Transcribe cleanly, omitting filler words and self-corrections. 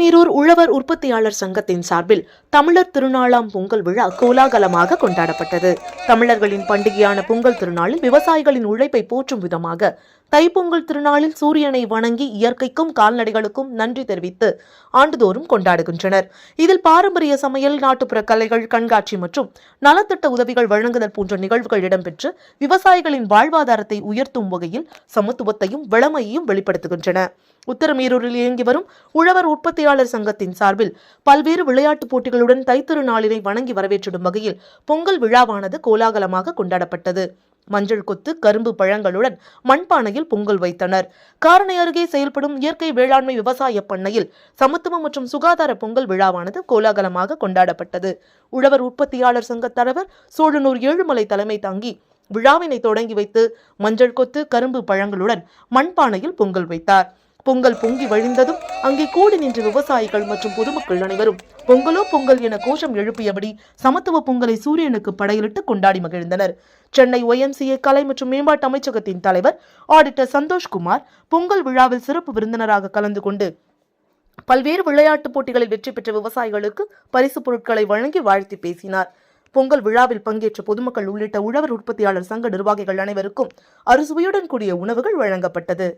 உத்தரமேரூர் உழவர் உற்பத்தியாளர் சங்கத்தின் சார்பில் தமிழர் திருநாளாம் பொங்கல் விழா கோலாகலமாக கொண்டாடப்பட்டது. தமிழர்களின் பண்டிகையான பொங்கல் திருநாளில் விவசாயிகளின் உழைப்பை போற்றும் விதமாக தைப்பொங்கல் திருநாளில் சூரியனை வணங்கி இயற்கைக்கும் கால்நடைகளுக்கும் நன்றி தெரிவித்து ஆண்டுதோறும் கொண்டாடுகின்றனர். இதில் பாரம்பரிய சமையல், நாட்டுப்புற கலைகள், கண்காட்சி மற்றும் நலத்திட்ட உதவிகள் வழங்குதல் போன்ற நிகழ்வுகள் இடம்பெற்று விவசாயிகளின் வாழ்வாதாரத்தை உயர்த்தும் வகையில் சமத்துவத்தையும் வளமையையும் வெளிப்படுத்துகின்றன. உத்தரமேரூரில் இயங்கி வரும் உழவர் உற்பத்தியாளர் சங்கத்தின் சார்பில் பல்வேறு விளையாட்டுப் போட்டிகளுடன் தைத்திருநாளினை வணங்கி வரவேற்றிடும் வகையில் பொங்கல் விழாவானது கோலாகலமாக கொண்டாடப்பட்டது. மஞ்சள் கொத்து, கரும்பு பழங்களுடன் மண்பானையில் பொங்கல் வைத்தனர். காரணை அருகே செயல்படும் இயற்கை வேளாண்மை விவசாய பண்ணையில் சமத்துவம் மற்றும் சுகாதார பொங்கல் விழாவானது கோலாகலமாக கொண்டாடப்பட்டது. உழவர் உற்பத்தியாளர் சங்க தலைவர் சோழனூர் ஏழுமலை தலைமை தாங்கி விழாவினை தொடங்கி வைத்து மஞ்சள் கொத்து, கரும்பு பழங்களுடன் மண்பானையில் பொங்கல் வைத்தார். பொங்கல் பொங்கி வழிந்ததும் அங்கே கூடி நின்ற விவசாயிகள் மற்றும் பொதுமக்கள் அனைவரும் பொங்கலோ பொங்கல் என கோஷம் எழுப்பியபடி சமத்துவ பொங்கலை சூரியனுக்கு படையிலிட்டு கொண்டாடி மகிழ்ந்தனர். சென்னை YMCA கலை மற்றும் மேம்பாட்டு அமைச்சகத்தின் தலைவர் ஆடிட்டர் சந்தோஷ்குமார் பொங்கல் விழாவில் சிறப்பு விருந்தினராக கலந்து கொண்டு பல்வேறு விளையாட்டுப் போட்டிகளில் வெற்றி பெற்ற விவசாயிகளுக்கு பரிசு பொருட்களை வழங்கி வாழ்த்தி பேசினார். பொங்கல் விழாவில் பங்கேற்ற பொதுமக்கள் உள்ளிட்ட உழவர் உற்பத்தியாளர் சங்க நிர்வாகிகள் அனைவருக்கும் அறுசுவையுடன் கூடிய உணவுகள் வழங்கப்பட்டது.